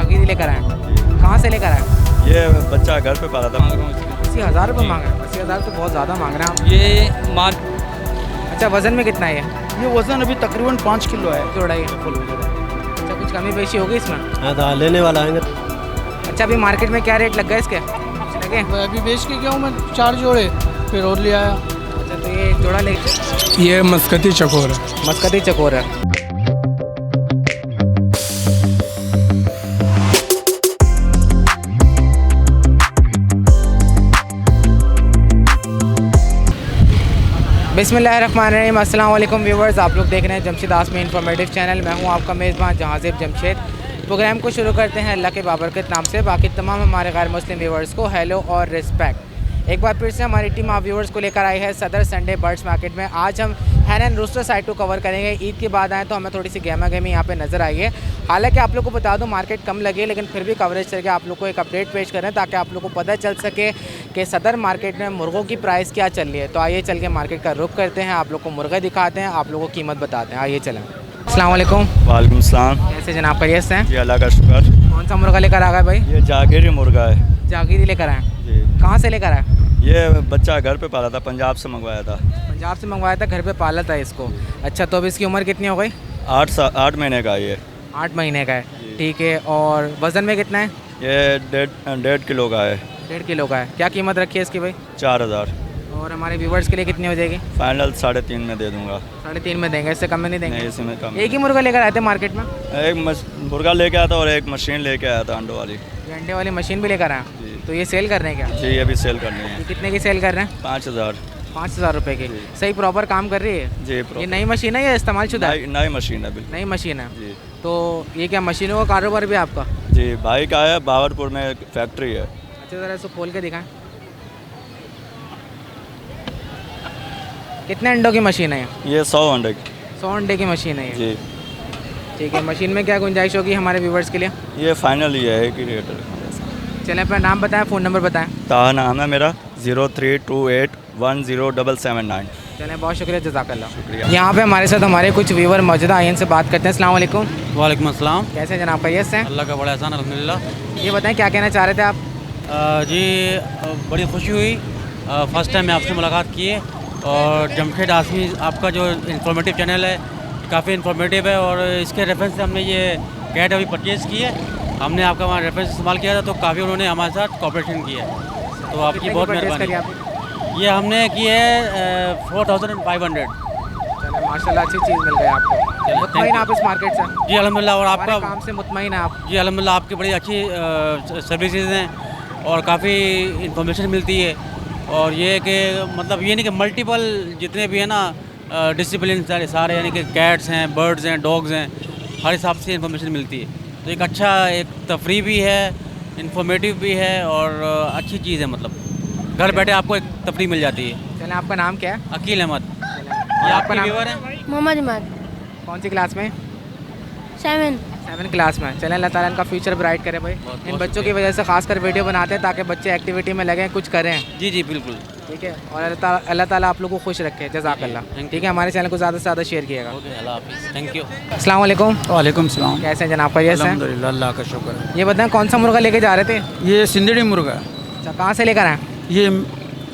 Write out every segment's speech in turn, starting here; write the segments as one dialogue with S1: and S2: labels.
S1: जागीर लेकर आए, कहाँ से लेकर आए?
S2: ये बच्चा घर पे पाला था।
S1: 80,000 रुपये मांग रहे हैं। 80,000 तो बहुत ज़्यादा मांग रहे हैं आप।
S3: ये मार्क
S1: अच्छा, वज़न में कितना है
S4: ये वज़न अभी तकरीबन 5 किलो है।
S1: जोड़ा ये? अच्छा, कुछ कमी पेशी होगी इसमें?
S5: हाँ, लेने वाला आएंगे।
S1: अच्छा, अभी मार्केट में क्या रेट लग गए इसके? लगे?
S4: अभी बेच के गया हूँ मैं 4 जोड़े, फिर और ले आया।
S1: अच्छा, तो ये जोड़ा ले,
S3: ये मस्कती चकोर है।
S1: मस्कती चकोर है। बिस्मिल्लाहिर्रहमानिर्रहीम। अस्सलाम वालेकुम व्यूवर्स, आप लोग देख रहे हैं जमशेद आसमी इंफॉर्मेटिव चैनल। मैं हूं आपका मेज़बान जहाज़ेब जमशेद। प्रोग्राम को शुरू करते हैं अल्लाह के बाबरकत नाम से। बाकी तमाम हमारे गैर मुस्लिम व्यूवर्स को हेलो और रिस्पेक्ट। एक बार फिर से हमारी टीम आप व्यूवर्स को लेकर आई है सदर संडे बर्ड्स मार्केट में। आज हम हैनन रूस्टर साइट को कवर करेंगे। ईद के बाद आए तो हमें थोड़ी सी गहमा गहमी यहाँ पे नज़र आई है। हालांकि आप लोग को बता दूं मार्केट कम लगी है, लेकिन फिर भी कवरेज करके आप लोग को एक अपडेट पेश करें ताकि आप लोग को पता चल सके कि सदर मार्केट में मुर्गों की प्राइस क्या चल रही है। तो आइए चल के मार्केट का रुख करते हैं, आप लोग को मुर्गे दिखाते हैं, आप लोगों को कीमत बताते हैं। आइए चलें। अस्सलाम वालेकुम।
S2: वालेकुम सलाम।
S1: कैसे जनाब, खैरियत से हैं?
S2: जी अल्लाह का शुक्र।
S1: कौन सा मुर्गा लेकर आ गए भाई?
S2: ये जागीरी मुर्गा है।
S1: जागीरी लेकर आए?
S2: जी।
S1: कहाँ से लेकर आए?
S2: ये बच्चा घर पे पाला था, पंजाब से मंगवाया था।
S1: पंजाब से मंगवाया था, घर पे पाला था इसको। अच्छा, तो अब इसकी उम्र कितनी हो गई?
S2: 8 महीने का ये।
S1: 8 महीने का है, ठीक है। और वज़न में कितना है?
S2: ये 1.5 किलो का है।
S1: 1.5 किलो का है। क्या कीमत रखी है इसकी भाई?
S2: 4000।
S1: और हमारे व्यूवर्स के लिए कितनी हो जाएगी?
S2: फाइनल 3.5 में दे दूंगा।
S1: 3.5 में देंगे, इससे कम में नहीं देंगे?
S2: नहीं, इसमें कम।
S1: एक ही मुर्गा लेकर आए थे मार्केट में?
S2: एक मुर्गा लेके आया था और एक मशीन लेके आया था अंडों वाली।
S1: ये अंडे वाली मशीन भी लेकर आए?
S2: जी।
S1: तो ये सेल कर रहे हैं क्या?
S2: जी, ये भी सेल करनी है।
S1: ये कितने की सेल कर रहे हैं?
S2: 5000।
S1: 5,000 रुपये की। सही प्रॉपर काम कर रही है?
S2: जी।
S1: ये नई मशीन है या इस्तेमाल शुदा है?
S2: नई मशीन है बिल्कुल।
S1: नई मशीन है।
S2: जी।
S1: तो ये क्या मशीनों का कारोबार भी है आपका?
S2: जी, भाई का है, बावरपुर में एक फैक्ट्री है।
S1: अच्छा, ज़रा इसको खोल के दिखाएं। कितने अंडों की मशीन है
S2: ये 100 अंडे की।
S1: 100 अंडे की मशीन है ये?
S2: जी।
S1: ठीक है। मशीन में क्या गुंजाइश होगी हमारे व्यूवर्स के लिए?
S2: ये फाइनल ही है, एक ही रेट है।
S1: चलें, अपना नाम बताएं, फ़ोन नंबर बताएं।
S2: ताहा नाम है मेरा, 0328100779।
S1: चलें, बहुत शुक्रिया, जज़ाकल्लाह।
S2: शुक्रिया।
S1: यहाँ पे हमारे साथ हमारे कुछ व्यूवर मौजूद हैं, इनसे बात करते हैं। अस्सलाम वालेकुम।
S5: वालेकुम अस्सलाम।
S1: कैसे हैं जनाब, खैरियत से हैं?
S5: अल्लाह का बड़ा एहसान अल्हम्दुलिल्लाह।
S1: ये बताएं क्या कहना चाह रहे थे आप?
S5: जी, बड़ी खुशी हुई, फ़र्स्ट टाइम मैं आपसे मुलाकात की है। और जमशेद आसमी आपका जो इन्फॉर्मेटिव चैनल है काफ़ी इन्फॉर्मेटिव है, और इसके रेफरेंस से हमने ये कैट अभी परचेज़ की है। हमने आपका वहाँ रेफरेंस इस्तेमाल किया था, तो काफ़ी उन्होंने हमारे साथ कोऑपरेशन किया है, तो आपकी बहुत मेहरबानी। ये हमने की है 4500।
S1: चलें, माशाल्लाह, अच्छी चीज़ मिल गई आपको। मुतमईन आप इस मार्केट से?
S5: जी अल्हम्दुलिल्लाह। और आपका
S1: काम से मुतमईन है आप?
S5: जी अल्हम्दुलिल्लाह, आपकी बड़ी अच्छी सर्विसेज हैं और काफ़ी इंफॉर्मेशन मिलती है। और ये कि मतलब ये नहीं कि मल्टीपल जितने भी है ना डिसिप्लिन सारे, यानी कि कैट्स हैं, बर्ड्स हैं, डॉग्स हैं, हर हिसाब से इंफॉर्मेशन मिलती है। तो एक अच्छा, एक तफरी भी है, इंफॉर्मेटिव भी है, और अच्छी चीज़ है। मतलब घर बैठे आपको एक तफरी मिल जाती है।
S1: चलें, आपका नाम क्या है?
S5: अकील अहमद।
S1: और आपका नाम?
S5: व्यूवर है
S6: मोहम्मद इमाद।
S1: कौन सी क्लास में?
S6: 7।
S1: 7 क्लास में। चलें, अल्लाह ताला इनका फ्यूचर ब्राइट करे भाई। इन बच्चों की वजह से खासकर वीडियो बनाते हैं ताकि बच्चे एक्टिविटी में लगें, कुछ करें।
S5: जी जी बिल्कुल,
S1: ठीक है। और अल्लाह ताला आप लोगों को खुश रखे, जज़ाकल्लाह। ठीक है, हमारे चैनल को ज़्यादा से ज़्यादा शेयर कीजिएगा।
S5: ओके, अल्लाह हाफिज़, थैंक यू।
S1: अस्सलाम वालेकुम।
S4: वालेकुम सलाम।
S1: कैसे हैं जनाब, खैरियत से हैं?
S4: अल्हम्दुलिल्लाह, अल्लाह का शुक्र है।
S1: ये बताएं कौन सा मुर्गा लेके जा रहे थे?
S4: ये सिंदड़ी मुर्गा है।
S1: अच्छा, कहाँ से लेकर आए?
S4: ये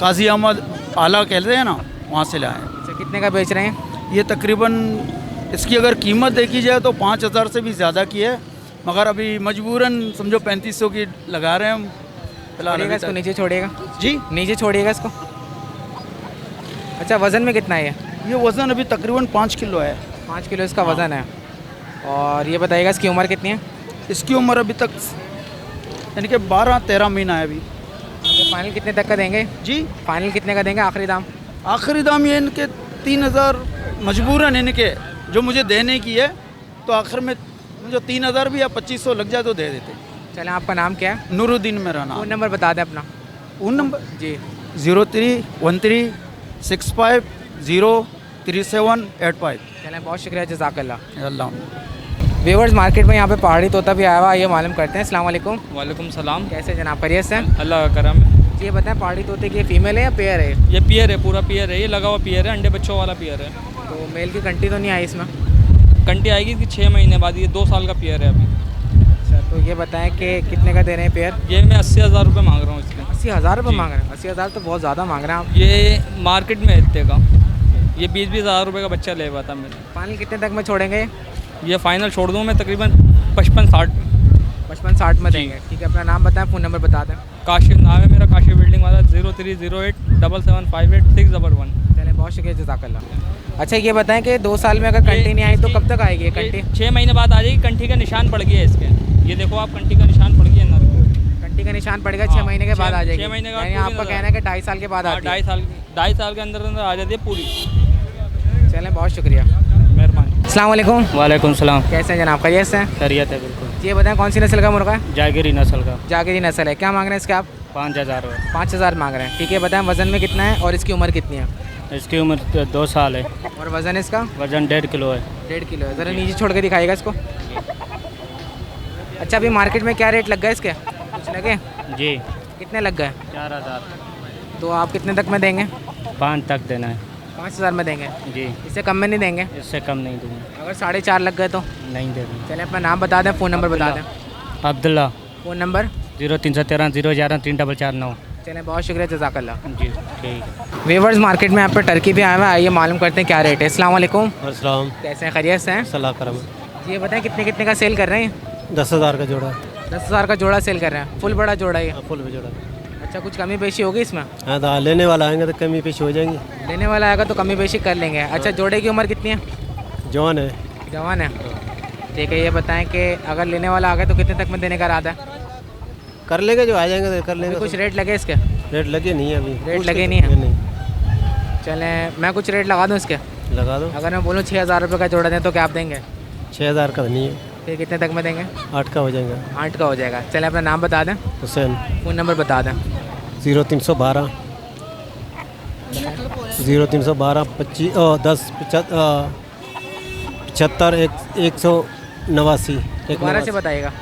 S4: काजी अहमद आला कहते हैं ना, वहाँ से लाए हैं।
S1: अच्छा, कितने का बेच रहे हैं?
S4: ये तकरीबन इसकी अगर कीमत देखी जाए तो 5000 से भी ज़्यादा की है, मगर अभी मजबूरन समझो 3500 की लगा रहे हैं हम फिलहाल।
S1: छोड़िएगा इसको, नीचे छोड़िएगा
S4: जी,
S1: नीचे छोड़िएगा इसको। अच्छा, वज़न में कितना है ये?
S4: ये वज़न अभी तकरीबन 5 किलो है।
S1: 5 किलो इसका वज़न है। और ये बताइएगा इसकी उम्र कितनी है?
S4: इसकी उम्र अभी तक यानी कि 12-13 महीना है अभी।
S1: फाइनल कितने तक का देंगे?
S4: जी,
S1: फाइनल कितने का देंगे आखिरी दाम?
S4: आखिरी दाम ये इनके 3000 मजबूरन इनके जो मुझे देने की है, तो आखिर में जो 3000 भी या 2500 लग जाए तो दे देते।
S1: चलें, आपका नाम क्या है?
S4: नूरुद्दीन मेरा नाम।
S1: फ़ोन नंबर बता दें अपना।
S4: फ़ोन नंबर
S1: जी।
S4: 031365033785।
S1: चलें, बहुत शुक्रिया, जज़ाकल्लाह।
S4: अल्लाह।
S1: व्यूवर्स, मार्केट में यहाँ पे पहाड़ी तोता भी आया हुआ है, ये मालूम करते हैं। अस्सलाम वालेकुम।
S3: वालेकुम सलाम।
S1: कैसे जनाब, खैरियत से हैं?
S3: अल्लाह का करम है।
S1: ये बताएं पहाड़ी तोते की फीमेल है या पेयर है?
S3: ये पियर है, पूरा पियर है, ये लगा हुआ पियर है, अंडे बच्चों वाला पियर है।
S1: तो मेल की कंटी तो नहीं आई इसमें?
S3: कंटी आएगी कि 6 महीने बाद, ये 2 साल का पियर है अभी।
S1: अच्छा, तो तो ये बताएं कि कितने का दे रहे हैं पेयर?
S3: ये मैं 80,000 रुपये मांग रहा हूँ इसके।
S1: 80,000 रुपये
S3: जी।
S1: मांग रहे हैं? 80,000 तो बहुत ज़्यादा मांग रहे हैं आप।
S3: ये मार्केट में इतने का, ये 20-20 हज़ार रुपये का बच्चा ले हुआ था मेरे।
S1: फाइनल कितने तक में छोड़ेंगे?
S3: ये फाइनल छोड़ दूँ मैं तकरीबन 55-60 में।
S1: 55-60 में
S3: जी।
S1: देंगे। ठीक है, अपना नाम बताएं, फ़ोन नंबर बता दें।
S3: काशिफ नाम है मेरा, काशिफ बिल्डिंग वाला, 030877588611।
S1: चलें, बहुत शुक्रिया, जज़ाकल्लाह। अच्छा ये बताएं कि 2 साल में अगर कंटी नहीं आई तो कब तक आएगी ये कंटी?
S3: 6 महीने बाद आ जाएगी। कंठी का निशान पड़ गया है इसके, ये देखो आप, कंठी का निशान पड़ गया है नर।
S1: कंटी का निशान पड़ेगा 6
S3: हाँ,
S1: महीने के बाद आ
S3: 6
S1: जाएगी।
S3: महीने के बाद
S1: यानी
S3: पूरी
S1: आपका
S3: नज़र
S1: कहना है कि 2.5 साल के बाद आती है।
S3: 2.5 साल के अंदर अंदर आ जाती है पूरी।
S1: चलें, बहुत शुक्रिया,
S3: मेहरबानी।
S1: अस्सलाम वालेकुम।
S5: वालेकुम सलाम।
S1: कैसे हैं जनाब, खैरियत से हैं?
S5: खैरियत है बिल्कुल।
S1: ये बताएं कौन सी नस्ल का मुर्गा है?
S5: जागीरी नस्ल का
S1: जागीरी नस्ल है। क्या मांग रहे हैं इसके आप?
S5: 5,000 है।
S1: 5,000 मांग रहे हैं। ठीक है, बताएं वज़न में कितना है और इसकी उम्र कितनी है?
S5: इसकी उम्र 2 साल है।
S1: और वज़न इसका?
S5: वजन 1.5 किलो है।
S1: 1.5 किलो है। ज़रा नीचे छोड़ के दिखाएगा इसको। अच्छा, अभी मार्केट में क्या रेट लग गया इसके? कुछ लगे?
S5: जी
S1: कितने लग गए?
S5: 4,000।
S1: तो आप कितने तक में देंगे?
S5: 5 तक देना है।
S1: 5,000 में देंगे?
S5: जी,
S1: इससे कम में नहीं देंगे?
S5: इससे कम नहीं दूँगा।
S1: अगर 4.5 लग गए तो?
S5: नहीं दे दूँगा।
S1: चलें, अपना नाम बता दें, फ़ोन नंबर बता दें।
S5: Abdullah,
S1: phone number?
S5: 0313 011 3449।
S1: चलें, बहुत शुक्रिया, जज़ाकल्लाह।
S5: जी ठीक है।
S1: वीवर्स, मार्केट में यहाँ पर टर्की भी आया हुआ है। आइए मालूम करते हैं क्या रेट है। अस्सलाम वालेकुम।
S7: अस्सलाम।
S1: कैसे हैं, खैरियत से हैं?
S7: सलाह करम।
S1: ये बताएं कितने कितने का सेल कर रहे हैं?
S7: 10,000 का जोड़ा।
S1: 10,000 का जोड़ा सेल कर रहे हैं। फुल बड़ा जोड़ा है ये?
S7: फुल भी जोड़ा।
S1: अच्छा, कुछ कमी पेशी होगी इसमें?
S7: हाँ, तो लेने वाला आएंगे तो कमी पेश हो जाएंगी।
S1: लेने वाला आएगा तो कमी पेशी कर लेंगे। अच्छा, जोड़े की उम्र कितनी है?
S7: जवान है।
S1: जवान है। ठीक है, ये बताएं कि अगर लेने वाला आ गया तो कितने तक में देने का इरादा है?
S7: कर लेंगे, जो आ जाएंगे तो कर
S1: अभी
S7: लेंगे।
S1: कुछ रेट लगे इसके?
S7: रेट लगे नहीं है अभी।
S1: रेट
S7: पूछ
S1: लगे
S7: के
S1: नहीं है?
S7: नहीं।
S1: चलें, मैं कुछ रेट लगा दूँ इसके?
S7: लगा दो।
S1: अगर मैं बोलूँ 6,000 रुपये का जोड़ा दें तो क्या आप देंगे?
S7: 6,000 का नहीं है।
S1: फिर कितने तक में देंगे?
S7: 8 का हो जाएगा।
S1: 8 का हो जाएगा। चलें, अपना नाम बता दें,
S7: हुसैन।
S1: फ़ोन नंबर बता दें।
S7: 0312 0312 10 75 189।
S1: दोबारा से बताइएगा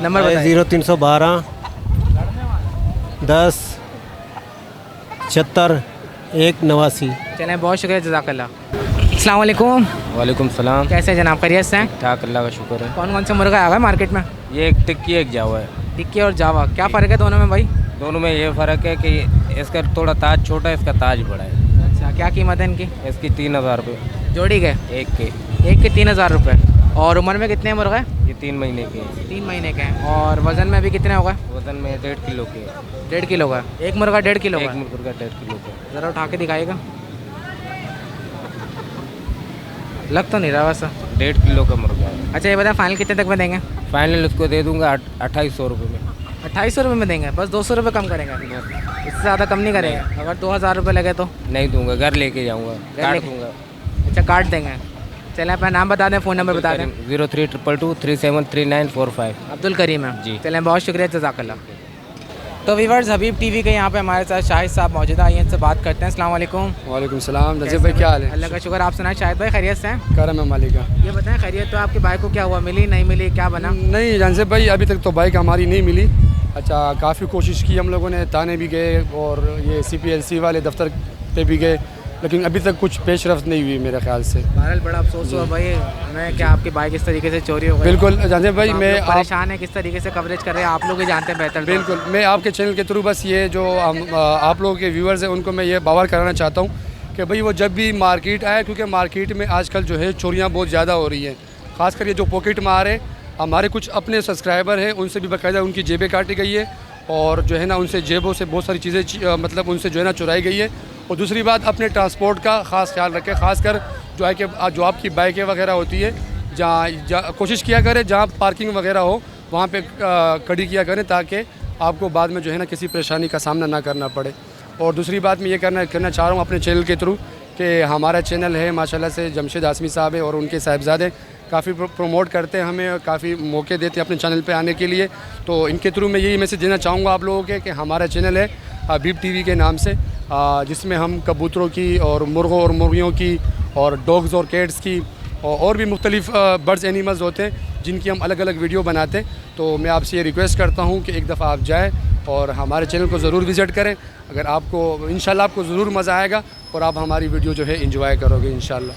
S1: नंबर बताइए।
S7: 0312 10 76 189।
S1: चलें, बहुत शुक्रिया, जज़ाकल्लाह। अस्सलाम वालेकुम।
S8: वालेकुम सलाम।
S1: कैसे हैं जनाब, खैरियत से हैं?
S8: ठाक, अल्लाह का शुक्र है।
S1: कौन कौन से मुर्गा आ गए मार्केट में?
S8: ये एक टिक्की एक जावा है।
S1: टिक्की और जावा, क्या फ़र्क है दोनों में भाई?
S8: दोनों में ये फ़र्क है कि इसका थोड़ा ताज छोटा है, इसका ताज बड़ा है।
S1: अच्छा, क्या कीमत है इनकी?
S8: इसकी 3,000 रुपये
S1: जोड़ी के?
S8: एक के।
S1: एक के 3,000 रुपये। और उम्र में कितने मुर्गा है?
S8: ये 3 महीने के हैं।
S1: 3 महीने के हैं। और वज़न में अभी कितने होगा?
S8: वजन में 1.5 किलो के हैं।
S1: 1.5 किलो का? एक मुर्गा 1.5 किलो
S8: एक
S1: का?
S8: मुर्गा 1.5 किलो का।
S1: ज़रा उठा के दिखाइएगा। लग तो नहीं रहा वैसा।
S8: 1.5 किलो का मुर्गा है।
S1: अच्छा, ये बताएं फाइनल कितने तक में देंगे?
S8: फाइनल उसको दे दूंगा 2800 रुपये में।
S1: 2800 रुपये में देंगे? बस 200 रुपये कम करेंगे? इससे ज़्यादा कम नहीं करेंगे? अगर 2,000 रुपये लगे तो?
S8: नहीं दूंगा, घर लेके जाऊंगा, काट
S1: लेके-
S8: दूंगा।
S1: अच्छा, काट देंगे। चलें, अपना नाम बता दें, फ़ोन नंबर बता दें।
S8: 0322 373945।
S1: अब्दुल करीम है
S8: जी।
S1: चलें, बहुत शुक्रिया, जज़ाकल्लाह। तो वीवर्स, हबीब टीवी के यहाँ पे हमारे साथ शाहिद साहब मौजूद हैं। आइए इनसे बात करते हैं। अस्सलाम वालेकुम।
S9: वालेकुम सलाम। नजीब भाई, क्या हाल है?
S1: अल्लाह का शुक्र, आप सुनाएं। शाहिद भाई, खैरियत से हैं?
S9: करम है मालिक का।
S1: ये बताएं, खैरियत तो आपकी बाइक को क्या हुआ, मिली नहीं मिली, क्या बना?
S9: नहीं जानसे भाई, अभी तक तो बाइक हमारी नहीं मिली। अच्छा, काफ़ी कोशिश की हम लोगों ने, थाने भी गए और ये CPLC वाले दफ्तर पे भी गए, लेकिन अभी तक कुछ पेशरफ्त नहीं हुई मेरे ख्याल से।
S1: बहरहाल बड़ा अफसोस हुआ भाई, मैं क्या आपकी बाइक इस तरीके से चोरी हो गई।
S9: बिल्कुल जानसे भाई,
S1: आप
S9: मैं
S1: लोग परेशान है, किस तरीके से कवरेज कर रहे हैं, आप लोग ही जानते हैं बेहतर। तो।
S9: बिल्कुल, मैं आपके चैनल के थ्रू बस ये जो आप लोगों के व्यूअर्स हैं उनको मैं ये बावर कराना चाहता हूँ कि भाई वो जब भी मार्केट आए, क्योंकि मार्केट में आजकल जो है चोरियाँ बहुत ज़्यादा हो रही हैं। ख़ासकर ये जो पॉकेट मार है, हमारे कुछ अपने सब्सक्राइबर हैं, उनसे भी बाकायदा उनकी जेबें काटी गई है और जो है ना उनसे जेबों से बहुत सारी चीज़ें मतलब उनसे जो है ना चुराई गई है। और दूसरी बात, अपने ट्रांसपोर्ट का ख़ास ख्याल रखें, ख़ासकर जो है कि जो आपकी बाइकें वगैरह होती है, जहाँ कोशिश किया करें जहाँ पार्किंग वगैरह हो वहाँ पे खड़ी किया करें, ताकि आपको बाद में जो है ना किसी परेशानी का सामना ना करना पड़े। और दूसरी बात मैं ये करना चाह रहा हूँ अपने चैनल के थ्रू कि हमारा चैनल है माशाल्लाह से, जमशेद आसमी साहब है और उनके साहिबजादे काफ़ी प्रमोट करते हैं हमें, काफ़ी मौके देते हैं अपने चैनल पे आने के लिए। तो इनके थ्रू मैं यही मैसेज देना चाहूँगा आप लोगों के कि हमारा चैनल है हबीब टीवी के नाम से, जिसमें हम कबूतरों की और मुर्गों और मुर्गियों की और डॉग्स और कैट्स की और भी मुख्तलिफ बर्ड्स एनिमल्स होते हैं जिनकी हम अलग अलग वीडियो बनाते हैं। तो मैं आपसे ये रिक्वेस्ट करता हूँ कि एक दफ़ा आप जाएँ और हमारे चैनल को ज़रूर विज़िट करें। अगर आपको इंशाल्लाह आपको ज़रूर मज़ा आएगा और आप हमारी वीडियो जो है इंजॉय करोगे इंशाल्लाह।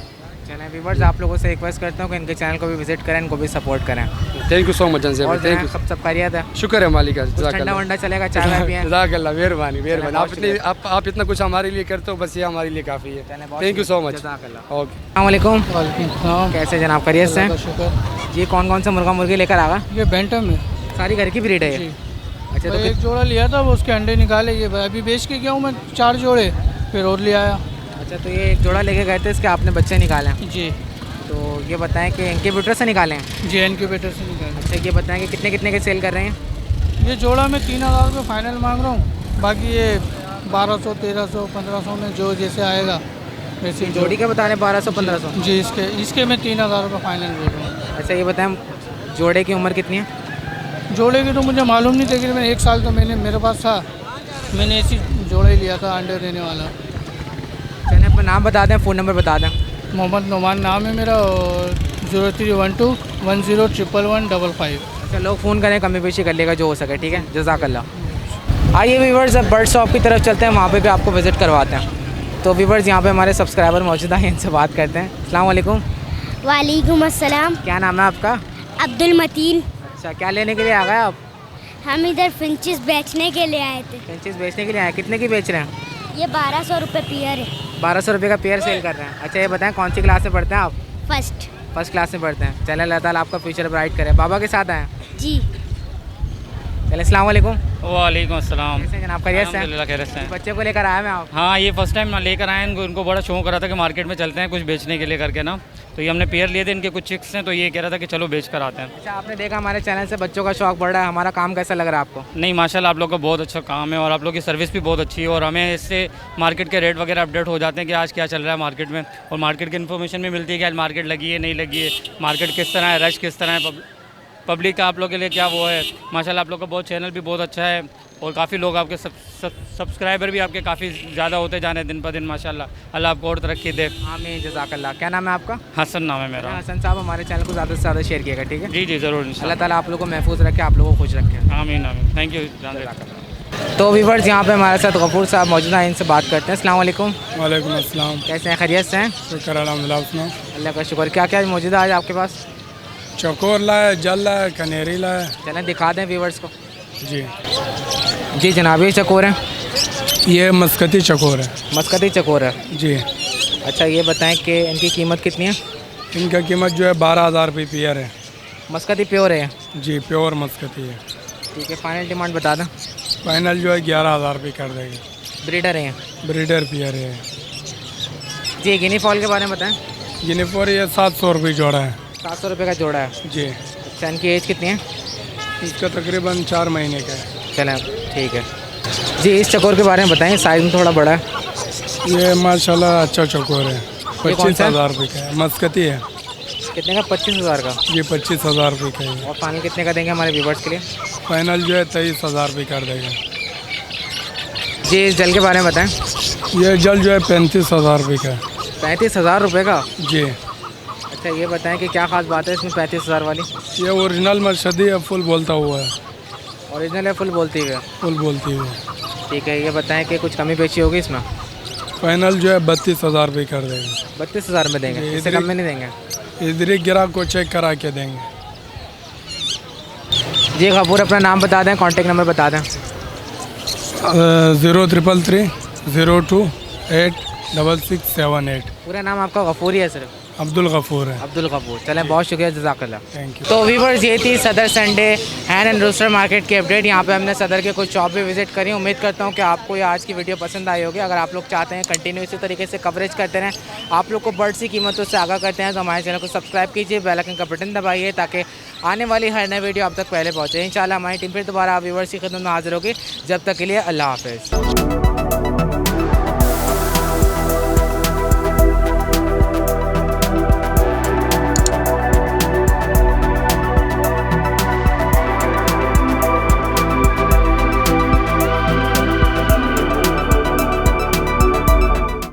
S1: चलें व्यूवर्स, आप लोगों से रिक्वेस्ट करता हूँ कि इनके चैनल को भी विजिट करें, इनको भी सपोर्ट करें।
S9: थैंक यू सो मच जनसेब,
S1: और
S9: थैंक यू।
S1: सब खैरियत है?
S9: शुक्र है मालिक का।
S1: ठंडा वंडा चलेगा, चाय वाय पिएं?
S9: जज़ाकल्लाह, मेहरबानी मेहरबानी।
S1: बहुत
S9: आप इतनी आप इतना कुछ हमारे लिए करते हो, बस ये हमारे लिए काफ़ी है। Thank you so much.
S1: जज़ाकल्लाह।
S9: ओके,
S1: अस्सलाम वालेकुम। कैसे जनाब, खैरियत से हैं?
S10: शुक्र।
S1: जी कौन कौन सा मुर्गा मुर्गी लेकर आगा?
S10: ये बेंटम है
S1: सारी घर की ब्रीड है ये? अच्छा, तो
S10: एक जोड़ा लिया था, वो उसके अंडे निकाले, ये अभी बेच के गया हूँ मैं 4 जोड़े, फिर और ले आया।
S1: अच्छा, तो ये एक जोड़ा लेके गए थे, इसके आपने बच्चे निकाले हैं?
S10: जी।
S1: तो ये बताएं कि इनक्यूबेटर से निकाले हैं?
S10: जी, इनक्यूबेटर से निकाले।
S1: अच्छा, ये बताएं कि कितने कितने के सेल कर रहे हैं?
S10: ये जोड़ा मैं 3000 रुपये फाइनल मांग रहा हूँ, बाकी ये 1200, 1300, 1500 में जो जैसे आएगा वैसे।
S1: जोड़ी का बता रहे हैं 1200 1500?
S10: जी, इसके मैं 3000 रुपये फाइनल बोल रहा हूँ।
S1: अच्छा, ये बताएं जोड़े की उम्र कितनी है?
S10: जोड़े की तो मुझे मालूम नहीं, लेकिन मैंने 1 साल तो मेरे पास था, मैंने ऐसी जोड़ा ही लिया था अंडे देने वाला।
S1: चलिए अपना नाम बता दें, फ़ोन नंबर बता दें।
S10: मोहम्मद नुमान नाम है मेरा, और 0312 101155।
S1: अच्छा, लोग फ़ोन करें, कमी पेशी कर लेगा जो हो सके, ठीक है? जज़ाकल्लाह। आइए व्यूवर्स, अब बर्ड शॉप की तरफ चलते हैं, वहाँ पे भी आपको विज़िट करवाते हैं। तो व्यूवर्स, यहाँ पे हमारे सब्सक्राइबर मौजूद हैं, इनसे बात करते हैं। अस्सलाम वालेकुम।
S6: वालेकुम अस्सलाम।
S1: क्या नाम है आपका?
S6: अब्दुल मतीन।
S1: अच्छा, क्या लेने के लिए आ गए आप?
S6: हम इधर फिंचेस बेचने के लिए आए थे।
S1: फिंचेस बेचने के लिए आए? कितने की बेच रहे हैं?
S6: ये 1200 रुपये पेयर है।
S1: 1200 रुपये का पेयर सेल कर रहे हैं। अच्छा, ये बताएं कौन सी क्लास में पढ़ते हैं आप?
S6: फर्स्ट
S1: क्लास में पढ़ते हैं। चलें, अल्लाह ताला आपका फ्यूचर ब्राइट करे। बाबा के साथ आए हैं?
S6: जी।
S1: चलें, अस्सलाम वालेकुम।
S3: वालेकुम अस्सलाम।
S1: कैसे हैं जनाब, खैरियत से हैं?
S3: अल्हम्दुलिल्लाह खैरियत से हैं।
S1: बच्चे को लेकर आए मैं आप?
S3: हाँ, ये फर्स्ट टाइम लेकर आए हैं, उनको बड़ा शौक रहा था कि मार्केट में चलते हैं कुछ बेचने के लिए करके ना, तो ये हमने पेयर लिए थे, इनके कुछ चिक्स हैं, तो ये कह रहा था कि चलो बेच कर आते हैं।
S1: अच्छा, आपने देखा हमारे चैनल से बच्चों का शौक बढ़ रहा है, हमारा काम कैसा लग रहा है आपको?
S3: नहीं माशाल्लाह, आप लोग का बहुत अच्छा काम है और आप लोग की सर्विस भी बहुत अच्छी है, और हमें इससे मार्केट के रेट वगैरह अपडेट हो जाते हैं कि आज क्या चल रहा है मार्केट में, और मार्केट की इन्फॉर्मेशन भी मिलती है कि आज मार्केट लगी है नहीं लगी है, मार्केट किस तरह है, रश किस तरह है, पब्लिक का आप लोग के लिए क्या वो है। माशाल्लाह आप लोग का बहुत चैनल भी बहुत अच्छा है, और काफ़ी लोग आपके सब्सक्राइबर भी आपके काफ़ी ज़्यादा होते जा रहे हैं दिन पर दिन। माशाल्लाह, अल्लाह आपको और तरक्की दे।
S1: आमीन, जज़ाकल्लाह। क्या नाम है आपका?
S3: हसन नाम है मेरा।
S1: हसन साहब, हमारे चैनल को ज़्यादा से ज़्यादा शेयर किएगा, ठीक है?
S3: जी जी ज़रूर,
S1: अल्लाह
S3: इंशाल्लाह।
S1: ताला आप लोगों को महफूज रखे, आप लोगों को खुश रखे।
S3: आमीन आमीन, थैंक यू।
S1: तो व्यूवर्स, यहाँ पे हमारे साथ गफूर साहब मौजूद हैं, इनसे बात करते हैं। अस्सलाम वालेकुम।
S9: वालेकुम अस्सलाम।
S1: कैसे हैं, खैरियत से हैं?
S9: शुक्र अल्हम्दुलिल्लाह। सुनाओ।
S1: अल्लाह का शुक्र। क्या क्या मौजूद है आज आपके पास?
S9: चकोर लाए, जल लाए, कनेरी लाए।
S1: चलें दिखा दें व्यूवर्स को।
S9: जी
S1: जी जनाब, ये चकोर हैं?
S9: ये मस्कती चकोर है।
S1: मस्कती चकोर है
S9: जी।
S1: अच्छा, ये बताएं कि इनकी कीमत कितनी है?
S9: इनका कीमत जो है 12000 रुपये पेयर है।
S1: मस्कती प्योर है?
S9: जी, प्योर मस्कती है।
S1: ठीक है, फाइनल डिमांड बता दें।
S9: फाइनल जो है 11000 रुपये कर देंगे।
S1: ब्रीडर हैं?
S9: ब्रीडर पेयर है।
S1: जी, गिनी फॉल के बारे में बताएं।
S9: गिनी फॉल ये 700 रुपये जोड़ा है।
S1: 700 रुपये का जोड़ा है?
S9: जी।
S1: अच्छा, इनकी एज कितनी है?
S9: इसका तकरीबन 4 महीने का है।
S1: चलें, ठीक है जी। इस चकोर के बारे में बताएं, साइज़ में थोड़ा बड़ा है।
S9: ये माशाल्लाह अच्छा चकोर है।
S1: ये कौन सा है?
S9: 25,000 रुपये का है। मस्कती है।
S1: कितने का? 25,000 का।
S9: ये 25,000 रुपये का है।
S1: और फाइनल कितने का देंगे हमारे व्यूवर्स के लिए?
S9: फाइनल जो है 23,000 रुपये कर देगा।
S1: जी, इस जल के बारे में बताएं।
S9: ये जल जो है 35,000 रुपये का है।
S1: 35,000 रुपये का?
S9: जी।
S1: अच्छा, ये बताएं कि क्या ख़ास बात है इसमें 35,000 वाली?
S9: ये ओरिजिनल मर्शदी है, फुल बोलता हुआ है।
S1: ओरिजिनल है, फुल बोलती हुई है?
S9: फुल बोलती हुई।
S1: ठीक है, ये बताएं कि कुछ कमी पेशी होगी इसमें?
S9: फाइनल जो है 32,000 रुपये कर देगा।
S1: 32,000 में देंगे? इससे कम में नहीं देंगे?
S9: इधर ही ग्राहक को चेक करा के देंगे।
S1: जी गफूर, अपना नाम बता दें, कॉन्टेक्ट नंबर बता दें।
S9: 0333 02 8 6678।
S1: पूरा नाम आपका गफूर ही है सिर्फ?
S9: अब्दुल गफूर है।
S1: अब्दुल गफूर। चलें, बहुत शुक्रिया, जज़ाकल्लाह।
S9: Thank you.
S1: तो व्यूवर्स, ये थी Sadar Sunday hand and rooster market की अपडेट। यहाँ पे हमने सदर के कुछ शॉप भी विजिट करी। उम्मीद करता हूँ कि आपको ये आज की वीडियो पसंद आई होगी। अगर आप लोग चाहते हैं कंटिन्यू इसी तरीके से कवरेज करते रहें, आप लोग को बर्ड्स की कीमतों से आगाह करते हैं, तो हमारे चैनल को सब्सक्राइब कीजिए, बेल आइकन का बटन दबाइए, ताकि आने वाली हर नई वीडियो आप तक पहले पहुँचे। इंशाल्लाह हमारी टीम फिर दोबारा व्यूवर्स की खिदमत में हाजिर होगी। जब तक के लिए अल्लाह हाफ़िज़।